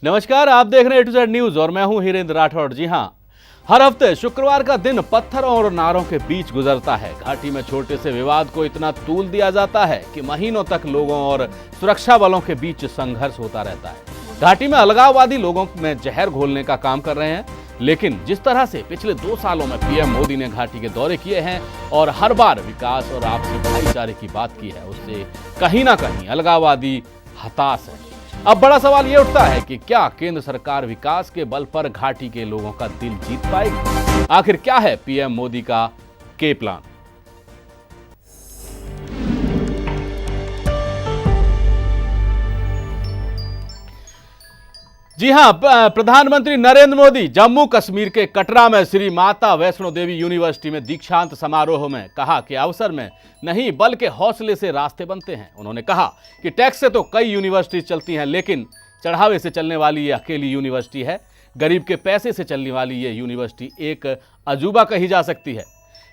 नमस्कार, आप देख रहे हैं A to Z न्यूज और मैं हूं हीरेंद्र राठौड़। जी हां, हर हफ्ते शुक्रवार का दिन पत्थरों और नारों के बीच गुजरता है। घाटी में छोटे से विवाद को इतना तूल दिया जाता है कि महीनों तक लोगों और सुरक्षा बलों के बीच संघर्ष होता रहता है। घाटी में अलगाववादी लोगों में जहर घोलने का काम कर रहे हैं, लेकिन जिस तरह से पिछले 2 सालों में पीएम मोदी ने घाटी के दौरे किए हैं और हर बार विकास और आपसी भाईचारे की बात की है, उससे कहीं ना कहीं अलगाववादी हताश है। अब बड़ा सवाल ये उठता है कि क्या केंद्र सरकार विकास के बल पर घाटी के लोगों का दिल जीत पाएगी? आखिर क्या है पीएम मोदी का के प्लान? जी हां, प्रधानमंत्री नरेंद्र मोदी जम्मू कश्मीर के कटरा में श्री माता वैष्णो देवी यूनिवर्सिटी में दीक्षांत समारोह में कहा कि अवसर में नहीं बल्कि हौसले से रास्ते बनते हैं। उन्होंने कहा कि टैक्स से तो कई यूनिवर्सिटी चलती हैं, लेकिन चढ़ावे से चलने वाली ये अकेली यूनिवर्सिटी है। गरीब के पैसे से चलने वाली ये यूनिवर्सिटी एक अजूबा कही जा सकती है।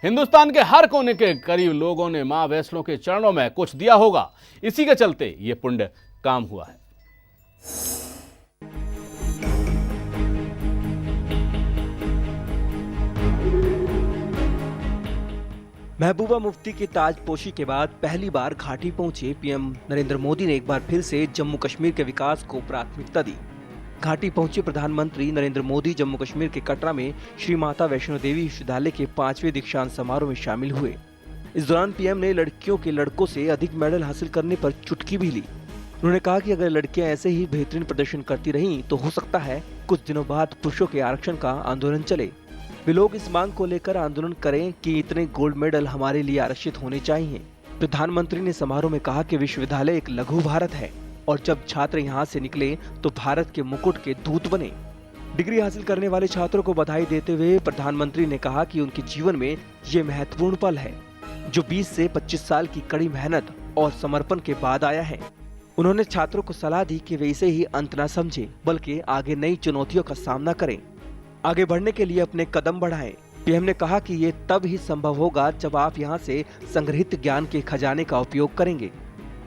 हिंदुस्तान के हर कोने के करीब लोगों ने मां वैष्णो के चरणों में कुछ दिया होगा, इसी के चलते ये पुण्य काम हुआ है। महबूबा मुफ्ती की ताजपोशी के बाद पहली बार घाटी पहुंचे पीएम नरेंद्र मोदी ने एक बार फिर से जम्मू कश्मीर के विकास को प्राथमिकता दी। घाटी पहुंचे प्रधानमंत्री नरेंद्र मोदी जम्मू कश्मीर के कटरा में श्री माता वैष्णो देवी विश्वविद्यालय के 5वें दीक्षांत समारोह में शामिल हुए। इस दौरान पीएम ने लड़कियों के लड़कों से अधिक मेडल हासिल करने पर चुटकी भी ली। उन्होंने कहा कि अगर लड़कियां ऐसे ही बेहतरीन प्रदर्शन करती रहीं तो हो सकता है कुछ दिनों बाद पुरुषों के आरक्षण का आंदोलन चले। वे लोग इस मांग को लेकर आंदोलन करें कि इतने गोल्ड मेडल हमारे लिए आरक्षित होने चाहिए। प्रधानमंत्री ने समारोह में कहा कि विश्वविद्यालय एक लघु भारत है और जब छात्र यहाँ से निकले तो भारत के मुकुट के दूत बने। डिग्री हासिल करने वाले छात्रों को बधाई देते हुए प्रधानमंत्री ने कहा कि उनके जीवन में ये महत्वपूर्ण पल है जो 20 से 25 साल की कड़ी मेहनत और समर्पण के बाद आया है। उन्होंने छात्रों को सलाह दी कि वे इसे ही अंत न समझें, बल्कि आगे नई चुनौतियों का सामना करें, आगे बढ़ने के लिए अपने कदम बढ़ाएं। पीएम ने कहा कि ये तब ही संभव होगा जब आप यहाँ से संग्रहित ज्ञान के खजाने का उपयोग करेंगे।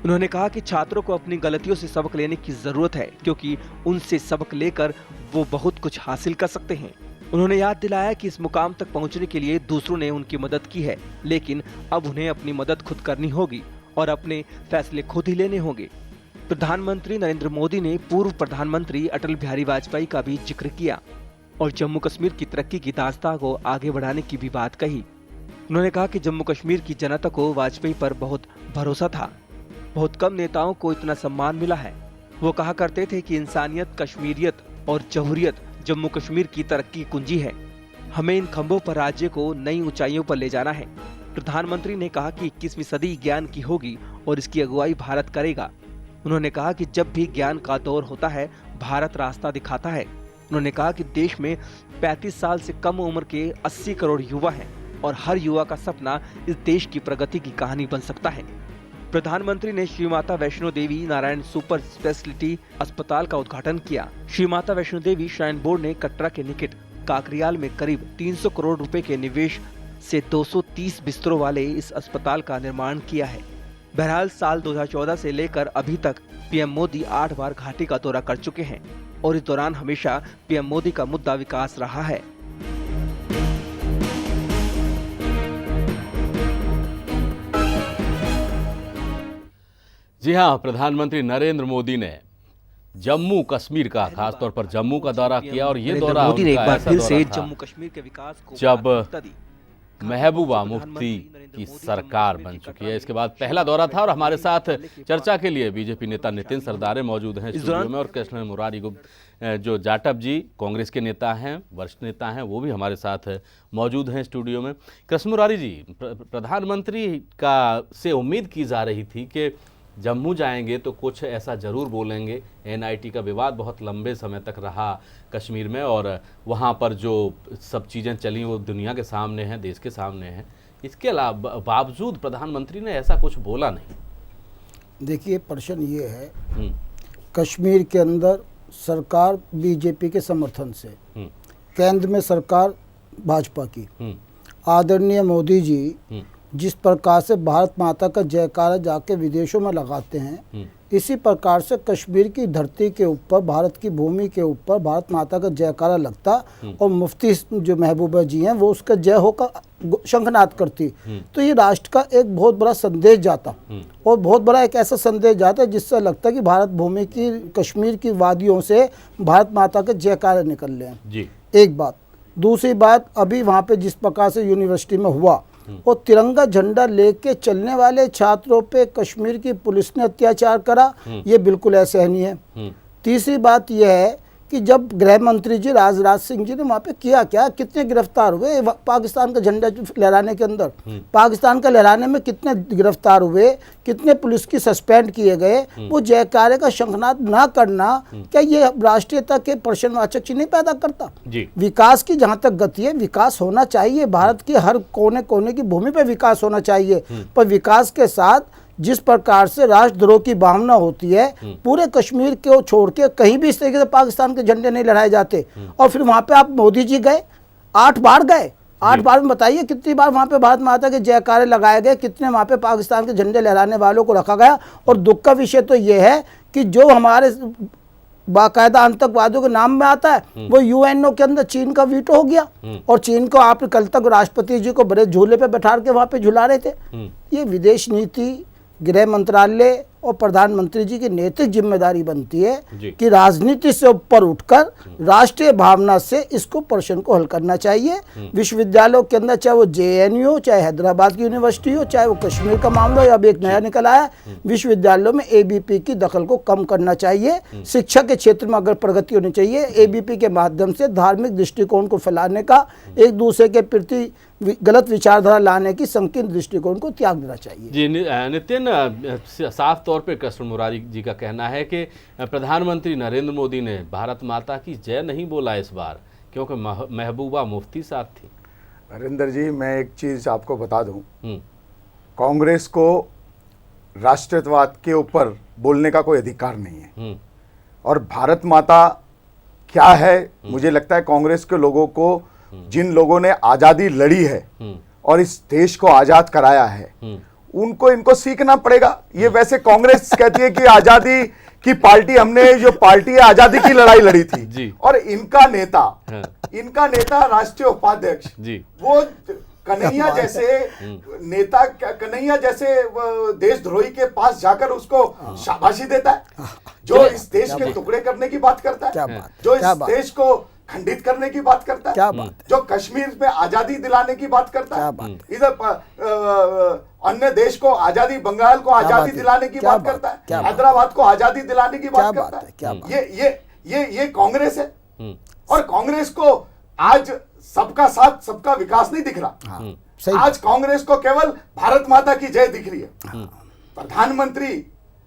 उन्होंने कहा कि छात्रों को अपनी गलतियों से सबक लेने की जरूरत है, क्योंकि उनसे सबक लेकर वो बहुत कुछ हासिल कर सकते हैं। उन्होंने याद दिलाया कि इस मुकाम तक पहुँचने के लिए दूसरों ने उनकी मदद की है, लेकिन अब उन्हें अपनी मदद खुद करनी होगी और अपने फैसले खुद ही लेने होंगे। प्रधानमंत्री नरेंद्र मोदी ने पूर्व प्रधानमंत्री अटल बिहारी वाजपेयी का भी जिक्र किया और जम्मू कश्मीर की तरक्की की दास्तां को आगे बढ़ाने की भी बात कही। उन्होंने कहा कि जम्मू कश्मीर की जनता को वाजपेयी पर बहुत भरोसा था। बहुत कम नेताओं को इतना सम्मान मिला है। वो कहा करते थे कि इंसानियत, कश्मीरियत और जहूरियत जम्मू कश्मीर की तरक्की कुंजी है। हमें इन खंभों पर राज्य को नई ऊंचाइयों पर ले जाना है। प्रधानमंत्री ने कहा कि 21वीं सदी ज्ञान की होगी और इसकी अगुवाई भारत करेगा। उन्होंने कहा कि जब भी ज्ञान का दौर होता है, भारत रास्ता दिखाता है। उन्होंने कहा कि देश में 35 साल से कम उम्र के 80 करोड़ युवा हैं और हर युवा का सपना इस देश की प्रगति की कहानी बन सकता है। प्रधानमंत्री ने श्री माता वैष्णो देवी नारायण सुपर स्पेशलिटी अस्पताल का उद्घाटन किया। श्री माता वैष्णो देवी श्राइन बोर्ड ने कटरा के निकट काकरियाल में करीब 300 करोड़ रुपए के निवेश से 230 बिस्तरों वाले इस अस्पताल का निर्माण किया है। बहरहाल साल 2014 से लेकर अभी तक पीएम मोदी 8 बार घाटी का दौरा कर चुके हैं और इस दौरान हमेशा पीएम मोदी का मुद्दा विकास रहा है। जी हां, प्रधानमंत्री नरेंद्र मोदी ने जम्मू कश्मीर का, खासतौर पर जम्मू का दौरा किया और ये दौरा मोदी ने एक बार फिर से था जम्मू कश्मीर के विकास को जब महबूबा मुफ्ती की सरकार बन चुकी है। इसके बाद पहला दौरा था और हमारे साथ चर्चा के लिए बीजेपी नेता नितिन सरदारे मौजूद हैं स्टूडियो में और कृष्ण मुरारी जो जाटव जी कांग्रेस के नेता हैं, वरिष्ठ नेता हैं, वो भी हमारे साथ मौजूद हैं स्टूडियो में। कृष्ण मुरारी जी, प्रधानमंत्री का से उम्मीद की जा रही थी कि जम्मू जाएंगे तो कुछ ऐसा ज़रूर बोलेंगे। एनआईटी का विवाद बहुत लंबे समय तक रहा कश्मीर में और वहाँ पर जो सब चीज़ें चली वो दुनिया के सामने हैं, देश के सामने हैं। इसके अलावा बावजूद प्रधानमंत्री ने ऐसा कुछ बोला नहीं। देखिए, प्रश्न ये है, कश्मीर के अंदर सरकार बीजेपी के समर्थन से, केंद्र में सरकार भाजपा की, आदरणीय मोदी जी जिस प्रकार से भारत माता का जयकारा जाके विदेशों में लगाते हैं, इसी प्रकार से कश्मीर की धरती के ऊपर, भारत की भूमि के ऊपर भारत माता का जयकारा लगता और मुफ्ती जो महबूबा जी हैं वो उसका जय होकर शंखनाद करती, तो ये राष्ट्र का एक बहुत बड़ा संदेश जाता और बहुत बड़ा एक ऐसा संदेश जाता है जिससे लगता है कि भारत भूमि की, कश्मीर की वादियों से भारत माता के जयकारे निकल रहे हैं जी। एक बात। दूसरी बात, अभी वहाँ पे जिस प्रकार से यूनिवर्सिटी में हुआ और तिरंगा झंडा लेके चलने वाले छात्रों पे कश्मीर की पुलिस ने अत्याचार करा, ये बिल्कुल असहनीय है। तीसरी बात यह है कि जब गृह मंत्री जी राजनाथ सिंह जी ने वहाँ पे किया क्या, कितने गिरफ्तार हुए पाकिस्तान का झंडा लहराने के अंदर, पाकिस्तान का लहराने में कितने गिरफ्तार हुए, कितने पुलिस की सस्पेंड किए गए। वो जयकारे का शंखनाद ना करना क्या ये राष्ट्रीयता के प्रश्नवाचक चिन्ह नहीं पैदा करता जी? विकास की जहाँ तक गति है, विकास होना चाहिए, भारत के हर कोने कोने की भूमि पे विकास होना चाहिए, पर विकास के साथ जिस प्रकार से राष्ट्रद्रोह की भावना होती है, पूरे कश्मीर को छोड़ के कहीं भी इस तरीके से पाकिस्तान के झंडे नहीं लहराए जाते। और फिर वहां पे आप मोदी जी गए, 8 बार गए, 8 बार में बताइए कितनी बार वहां पे भारत माता के जयकारे लगाए गए, कितने वहां पे पाकिस्तान के झंडे लहराने वालों को रखा गया। और दुख का विषय तो ये है कि जो हमारे बाकायदा आतंकवादियों के नाम में आता है वो यूएनओ के अंदर चीन का वीटो हो गया, और चीन को आप कल तक राष्ट्रपति जी को बड़े झूले पे बैठा के वहां पे झुला रहे थे। ये विदेश नीति, गृह मंत्रालय और प्रधानमंत्री जी की नैतिक जिम्मेदारी बनती है कि राजनीति से ऊपर उठकर राष्ट्रीय भावना से इसको प्रश्न को हल करना चाहिए। विश्वविद्यालयों के अंदर, चाहे वो जेएनयू हो, चाहे हैदराबाद की यूनिवर्सिटी हो, चाहे वो कश्मीर का मामला हो, अब एक नया निकल आया, विश्वविद्यालयों में एबीपी की दखल को कम करना चाहिए। शिक्षा के क्षेत्र में अगर प्रगति होनी चाहिए, एबीपी के माध्यम से धार्मिक दृष्टिकोण को फैलाने का, एक दूसरे के प्रति गलत विचारधारा लाने की संकीर्ण दृष्टिकोण को त्याग देना चाहिए जी। नितिन, साफ तौर पे कृष्ण मुरारी जी का कहना है कि प्रधानमंत्री नरेंद्र मोदी ने भारत माता की जय नहीं बोला इस बार, क्योंकि महबूबा मुफ्ती साथ थी। नरेंद्र जी, मैं एक चीज़ आपको बता दूं, कांग्रेस को राष्ट्रवाद के ऊपर बोलने का कोई अधिकार नहीं है, और भारत माता क्या है, मुझे लगता है कांग्रेस के लोगों को, जिन लोगों ने आज़ादी लड़ी है और इस देश को आज़ाद कराया है, उनको इनको सीखना पड़ेगा। ये वैसे कांग्रेस कहती है कि आज़ादी की पार्टी, हमने जो पार्टी है आज़ादी की लड़ाई लड़ी थी जी। और इनका नेता राष्ट्रीय उपाध्यक्ष वो कन्हैया जैसे नेता, कन्हैया जैसे देशद्रोही के पास जाकर उसको शाबाशी देता है, जो इस देश के टुकड़े करने की बात करता है, जो इस देश को खंडित करने की बात करता है, क्या बात है? जो कश्मीर में आजादी दिलाने की बात करता है, इधर अन्य देश को आजादी, बंगाल को आजादी दिलाने की बात करता है, हैदराबाद को आजादी दिलाने की बात करता है। ये कांग्रेस है, और कांग्रेस को आज सबका साथ सबका विकास नहीं दिख रहा। आज कांग्रेस को केवल भारत माता की जय दिख रही है। प्रधानमंत्री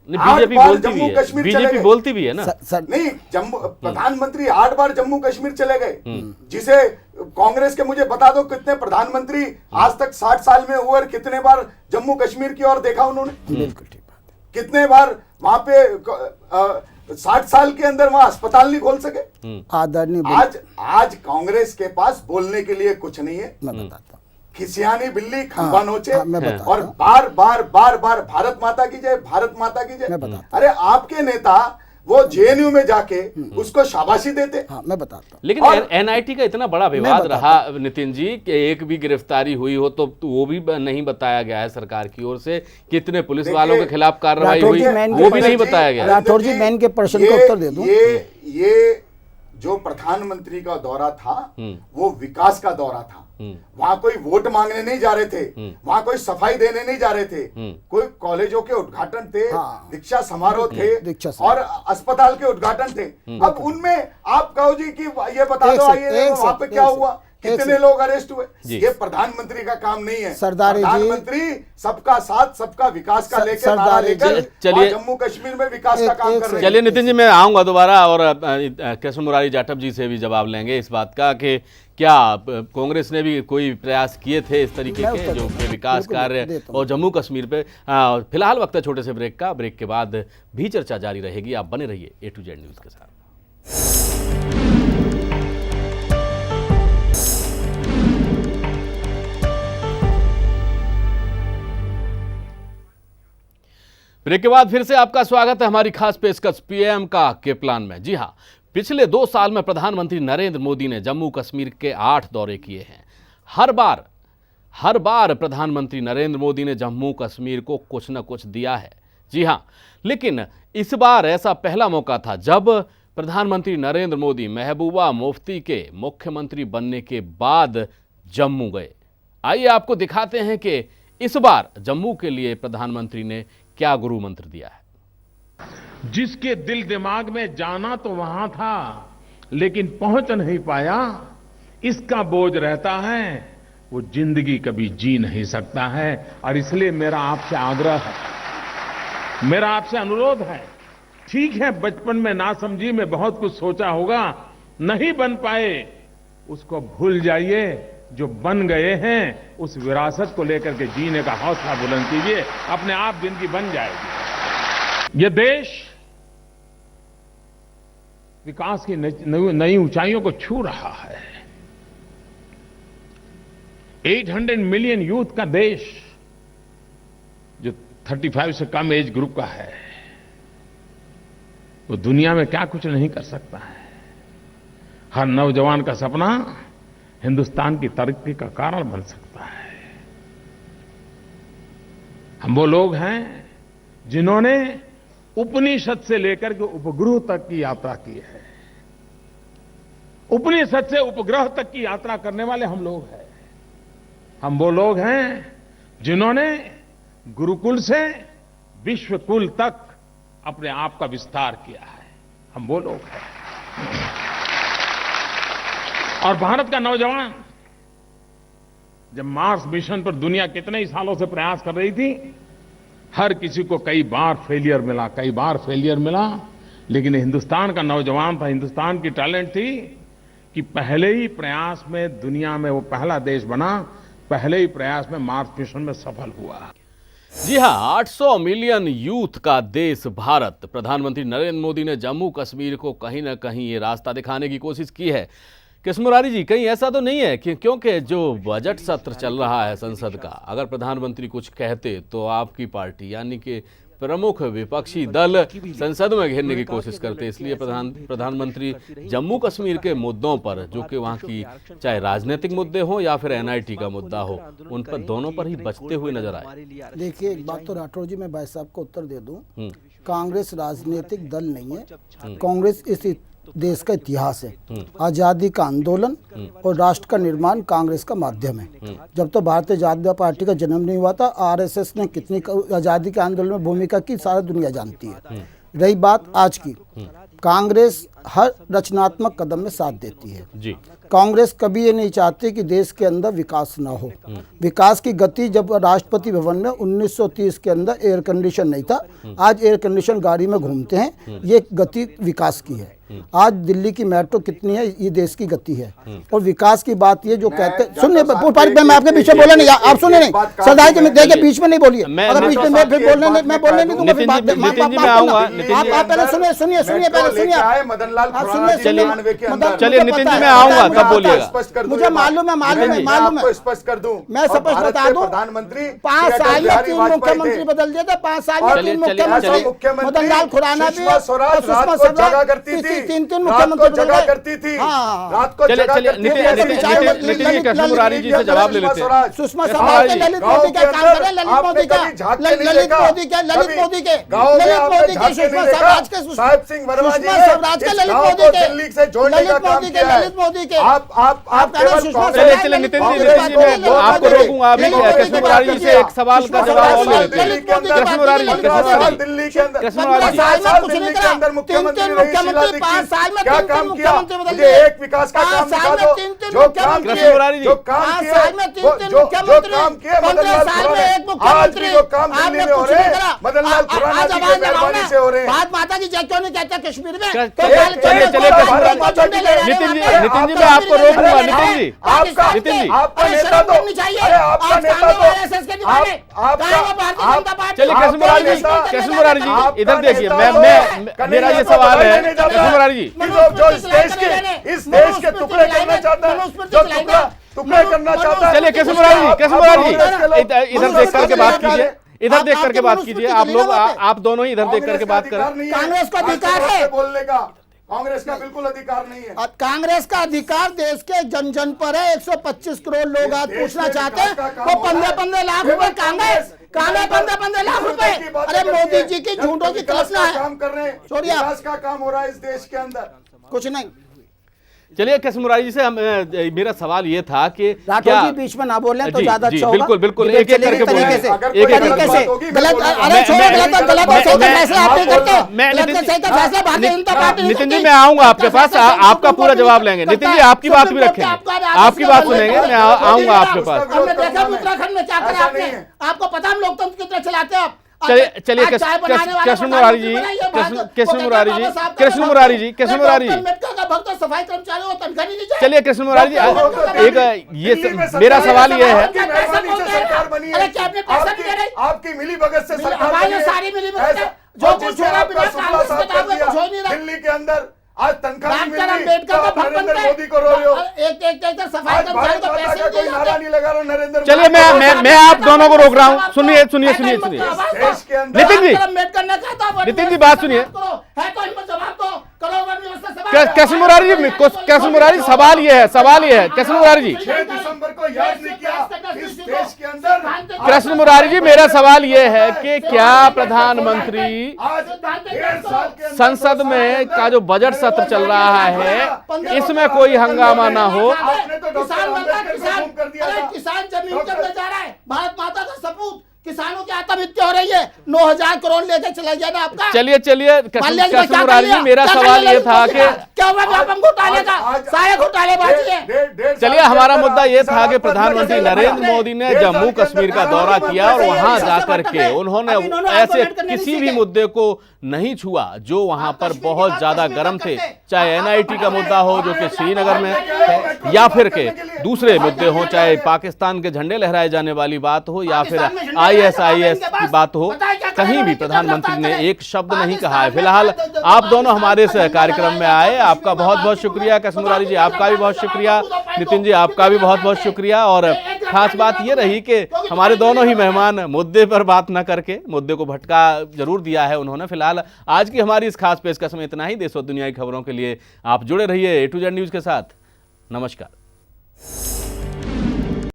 बीजेपी बोलती भी है ना, नहीं, प्रधानमंत्री 8 बार जम्मू कश्मीर चले गए, जिसे कांग्रेस के, मुझे बता दो कितने प्रधानमंत्री आज तक 60 साल में हुए, कितने बार जम्मू कश्मीर की ओर देखा उन्होंने? बिल्कुल ठीक बात। कितने बार वहां पे 60 साल के अंदर वहां अस्पताल नहीं खोल सके? आज कांग्रेस के पास बोलने के लिए कुछ नहीं है। मैं बताता हूं, खिसियानी बिल्ली खंबा नोचे, और बार बार भारत माता की जय, भारत माता की जय। अरे आपके नेता वो जेएनयू में जाके उसको शाबाशी देते। मैं बताता हूं। लेकिन एनआईटी का इतना बड़ा विवाद रहा नितिन जी कि एक भी गिरफ्तारी हुई हो तो वो भी नहीं बताया गया है सरकार की ओर से, कितने पुलिस वालों के खिलाफ कार्रवाई हुई वो भी नहीं बताया गया। राठौर जी, मैं इनके प्रश्न का उत्तर दे दूं। ये जो प्रधानमंत्री का दौरा था वो विकास का दौरा था। वहां कोई वोट मांगने नहीं जा रहे थे, वहां कोई सफाई देने नहीं जा रहे थे, कोई कॉलेजों के उद्घाटन थे, दीक्षा समारोह थे, और अस्पताल के उद्घाटन थे। अब उनमें आप कहो जी कि ये बता दो आइए वहां पे क्या हुआ, कितने लोग अरेस्ट हुए। ये प्रधानमंत्री का काम नहीं है। प्रधानमंत्री सबका साथ सबका विकास का लेकर नारा लेकर जम्मू कश्मीर में विकास का काम कर रहे हैं। चलिए नितिन जी, मैं आऊंगा दोबारा और कृष्ण मुरारी जाटव जी से भी जवाब लेंगे इस बात का कि क्या कांग्रेस ने भी कोई प्रयास किए थे इस तरीके के जो विकास कार्य और जम्मू कश्मीर पे। फिलहाल वक्त है छोटे से ब्रेक का, ब्रेक के बाद भी चर्चा जारी रहेगी। आप बने रहिए A to Z न्यूज़ के साथ। ब्रेक के बाद फिर से आपका स्वागत है हमारी खास पेशकश पीएम का के प्लान में। जी हाँ, पिछले 2 साल में प्रधानमंत्री नरेंद्र मोदी ने जम्मू कश्मीर के 8 दौरे किए हैं। हर बार प्रधानमंत्री नरेंद्र मोदी ने जम्मू कश्मीर को कुछ न कुछ दिया है। जी हाँ, लेकिन इस बार ऐसा पहला मौका था जब प्रधानमंत्री नरेंद्र मोदी महबूबा मुफ्ती के मुख्यमंत्री बनने के बाद जम्मू गए। आइए आपको दिखाते हैं कि इस बार जम्मू के लिए प्रधानमंत्री ने क्या गुरु मंत्र दिया है। जिसके दिल दिमाग में जाना तो वहां था लेकिन पहुंच नहीं पाया, इसका बोझ रहता है, वो जिंदगी कभी जी नहीं सकता है। और इसलिए मेरा आपसे आग्रह है, मेरा आपसे अनुरोध है, ठीक है बचपन में नासमझी में बहुत कुछ सोचा होगा, नहीं बन पाए उसको भूल जाइए। जो बन गए हैं उस विरासत को लेकर के जीने का हौसला बुलंद कीजिए, अपने आप जिंदगी बन जाएगी। ये देश विकास की नई ऊंचाइयों को छू रहा है। 800 मिलियन यूथ का देश, जो 35 से कम एज ग्रुप का है, वो दुनिया में क्या कुछ नहीं कर सकता है। हर नौजवान का सपना हिंदुस्तान की तरक्की का कारण बन सकता है। हम वो लोग हैं जिन्होंने उपनिषद से लेकर के उपग्रह तक की यात्रा की है। उपनिषद से उपग्रह तक की यात्रा करने वाले हम लोग हैं। हम वो लोग हैं जिन्होंने गुरुकुल से विश्वकुल तक अपने आप का विस्तार किया है। हम वो लोग हैं। और भारत का नौजवान जब मार्स मिशन पर दुनिया कितने ही सालों से प्रयास कर रही थी, हर किसी को कई बार फेलियर मिला, लेकिन हिंदुस्तान का नौजवान था, हिंदुस्तान की टैलेंट थी कि पहले ही प्रयास में दुनिया में वो पहला देश बना, पहले ही प्रयास में मार्स मिशन में सफल हुआ। जी हाँ, 800 मिलियन यूथ का देश भारत। प्रधानमंत्री नरेंद्र मोदी ने जम्मू कश्मीर को कहीं ना कहीं ये रास्ता दिखाने की कोशिश की है। कृष्ण मुरारी जी, कहीं ऐसा तो नहीं है कि क्योंकि जो बजट सत्र चल रहा है संसद का, अगर प्रधानमंत्री कुछ कहते तो आपकी पार्टी यानी कि प्रमुख विपक्षी दल संसद में घेरने की कोशिश करते, इसलिए प्रधानमंत्री जम्मू कश्मीर के मुद्दों पर, जो कि वहाँ की चाहे राजनीतिक मुद्दे हो या फिर एनआईटी का मुद्दा हो, उन पर दोनों पर ही बचते हुए नजर आए। देखिए, एक बात तो राठौर जी मैं भाई साहब को उत्तर दे दूं, कांग्रेस राजनीतिक दल नहीं है। कांग्रेस इस देश का इतिहास है। आज़ादी का आंदोलन और राष्ट्र का निर्माण कांग्रेस का माध्यम है। जब तो भारतीय जनता पार्टी का जन्म नहीं हुआ था, आरएसएस ने कितनी आज़ादी के आंदोलन में भूमिका की सारी दुनिया जानती है। रही बात आज की, कांग्रेस हर रचनात्मक कदम में साथ देती है जी। कांग्रेस कभी ये नहीं चाहती कि देश के अंदर विकास ना हो। विकास की गति, जब राष्ट्रपति भवन में 1930 के अंदर एयर कंडीशन नहीं था, आज एयर कंडीशन गाड़ी में घूमते हैं, ये गति विकास की है। आज दिल्ली की मेट्रो कितनी है, ये देश की गति है। और विकास की बात ये जो कहते हैं, सुनिए मैं आपके पीछे बोला नहीं, आप सुने नहीं, सरदार जी देखिए बीच में नहीं बोलिए, अगर बीच में मैं फिर मैं बोलने नहीं दूंगा, फिर बात आप पहले सुनिए पहले चलिए नितिन जी मैं आऊंगा, तब बोलिएगा। मुझे मालूम है, स्पष्ट कर दूं, मैं स्पष्ट बता दूं, प्रधानमंत्री 5 साल में 3 मुख्यमंत्री बदल दिए थे, 5 साल में 3 मुख्यमंत्री, मदन लाल खुराना भी, सुषमा स्वराज करती थी, 3 मुख्यमंत्री जगह करती थी, रात को जगह करती थी। नितिन जी, कृष्ण मुरारी जी से जवाब ले लेते हैं। सुषमा स्वराज के ललित मोदी का काम करें, ललित मोदी के सुषमा स्वराज के साहिब सिंह वर्मा जी स्वराज के ललित मोदी के दिल्ली से जोड़ने का काम किया है। ललित मोदी के आप चलिए नितिन जी मैं आपको रोकूंगा अभी। कृष्ण मुरारी जी से एक सवाल का जवाब और ले लेते हैं। कृष्ण मुरारी दिल्ली के अंदर दिल्ली के अंदर मुख्यमंत्री मुख्यमंत्री 5 साल में 3 मुख्यमंत्री बदल दिए। एक विकास का काम दिखा दो, जो काम किए, जो काम किए, जो काम किए मदन लाल खुराना, आज भी जो काम दिल्ली में हो रहे हैं मदन लाल खुराना जी की मेहरबानी से हो रहे हैं। भारत माता की जय क्यों नहीं कहते कश्मीर में? नितिन जी मैं आपको रोकूंगा। नितिन जी आपका नेता तो आपका नेता तो चलिए कृष्ण मुरारी जी इधर देखिए, मैं मेरा ये सवाल है कृष्ण मुरारी जी, जो इस देश के टुकड़े करना चाहता है, जो टुकड़े करना चाहता है। चलिए कृष्ण मुरारी जी इधर देख करके बात कीजिए, इधर देख आपके करके बात मनुस्मृति कीजिए। आप चली ना लोग वहाँ पे? आप दोनों ही इधर देख करके बात करें। कांग्रेस का अधिकार है बोलने का, कांग्रेस का बिल्कुल अधिकार नहीं है। अब कांग्रेस का अधिकार देश के जन जन पर है। 125 करोड़ लोग आज पूछना चाहते हैं वो 15-15 लाख रुपए कांग्रेस 15-15 लाख रुपए। अरे मोदी जी की झूठों की कल्पना है। काम कर रहे हैं, छोड़िए आप। विकास का काम हो रहा है इस देश के अंदर। कुछ नहीं। चलिए कृष्ण मुरारी जी से मेरा सवाल ये था कि राठौर जी बीच में ना बोलें तो जी, ज्यादा जी, अच्छा होगा। बिल्कुल बिल्कुल डिबेट एक एक चलेगी करके बोलें। तरीके से। एक एक तरीके से करके गलत, अरे छोड़ो गलत और गलत और सही का फैसला आप नहीं करते। गलत और सही का फैसला भारतीय जनता पार्टी नहीं नितिन जी करती। मैं आऊंगा आपके पास, आपका पूरा जवाब लेंगे। करता नितिन जी है। आपकी बात भी सुप्रीम कोर्ट रखेंगे, आपका राजद आपकी से बात बोलने सुनेंगे, का मैं अधिकार आऊंगा है। आपके पास। हमने देखा उत्तराखंड में क्या करा ऐसा आपने। नहीं है। आपको पता हम लोकतंत्र कितना चलाते हैं आप। चलिए आज चाय बनाने वाले कृष्ण मुरारी जी, कृष्ण मुरारी जी, कृष्ण मुरारी जी, कृष्ण मुरारी जी, अम्बेडकर का भक्त सफाई कर्मचारियों को तनख्वाह नहीं दी जाए। चलिए कृष्ण मुरारी जी, एक ये मेरा सवाल ये है, सरकार बनी है। अरे क्या आपने पैसा नहीं दे रहे? आपकी मिली भगत से सरकार हमारे बनी है। सारी मिली भगत है। ऐसा- जो और कुछ जिसने हो रहा है आपका बिना सुपला कांग्रेस साफ के कर नाम पे दिया, कुछ हो नहीं रहा। दिल्ली के अंदर आज तनख्वाह नहीं डॉक्टर मिल रही, अम्बेडकर तो का आप भक्त नरेंद्र बनते हैं। मोदी को रो रहे हो। एक सफाई आज कर्मचारी भारत को माता पैसे का नहीं कोई दिए नारा जाते। नहीं लगा रहा नरेंद्र चलिए मोदी। मैं आप दोनों को रोक रहा हूँ। सुनिए सुनिए सुनिए सुनिए देश के अंदर नितिन जी, अम्बेडकर ने कहा था नितिन जी बात सुनिए। है तो इनको जवाब दो। करो वन व्यवस्था सवाल। कृष्ण मुरारी जी, कृष्ण मुरारी जी, सवाल ये है कृष्ण मुरारी जी, 6 दिसंबर को याद नहीं किया इस देश के अंदर। कृष्ण मुरारी जी मेरा सवाल ये है कि क्या प्रधानमंत्री आज 1.5 साल के अंदर संसद में का जो बजट सत्र चल रहा है इसमें कोई हंगामा ना हो। आपने तो डॉक्टर किसान बनता अम्बेडकर को किसान। गुम कर दिया अरे था। किसान जमीन के अंदर जा रहा है। भारत माता का सपूत किसानों की आत्महत्या हो रही है। 9,000 करोड़ लेके चला गया ना आपका। चलिए माल्या जी को कृष्ण क्या मुरारी कर जी मेरा लिया? सवाल क्या ये कर था लिया? कि क्या हुआ व्यापम घोटाले का? सारे घोटाले बाकी है। चलिए हमारा मुद्दा ये था कि प्रधानमंत्री नरेंद्र मोदी ने जम्मू कश्मीर का दौरा किया और वहां जाकर के उन्होंने ऐसे किसी भी मुद्दे को नहीं छुआ जो वहां पर बहुत ज्यादा गर्म थे, चाहे एनआईटी का मुद्दा हो जो कि श्रीनगर में है, या फिर के दूसरे मुद्दे हो, चाहे पाकिस्तान के झंडे लहराए जाने वाली बात हो या फिर ISIS की बात हो, कहीं भी प्रधानमंत्री ने एक शब्द नहीं कहा है। फिलहाल आप दोनों हमारे इस कार्यक्रम में आए, आपका बहुत बहुत शुक्रिया। कृष्ण मुरारी जी आपका भी बहुत शुक्रिया, नितिन जी आपका भी बहुत बहुत शुक्रिया। और खास बात ये रही कि हमारे दोनों ही मेहमान मुद्दे पर बात न करके मुद्दे को भटका जरूर दिया है उन्होंने। फिलहाल आज की हमारी इस खास पेशकश में इतना ही। देश और दुनिया की खबरों के लिए आप जुड़े रहिए A to Z न्यूज के साथ। नमस्कार।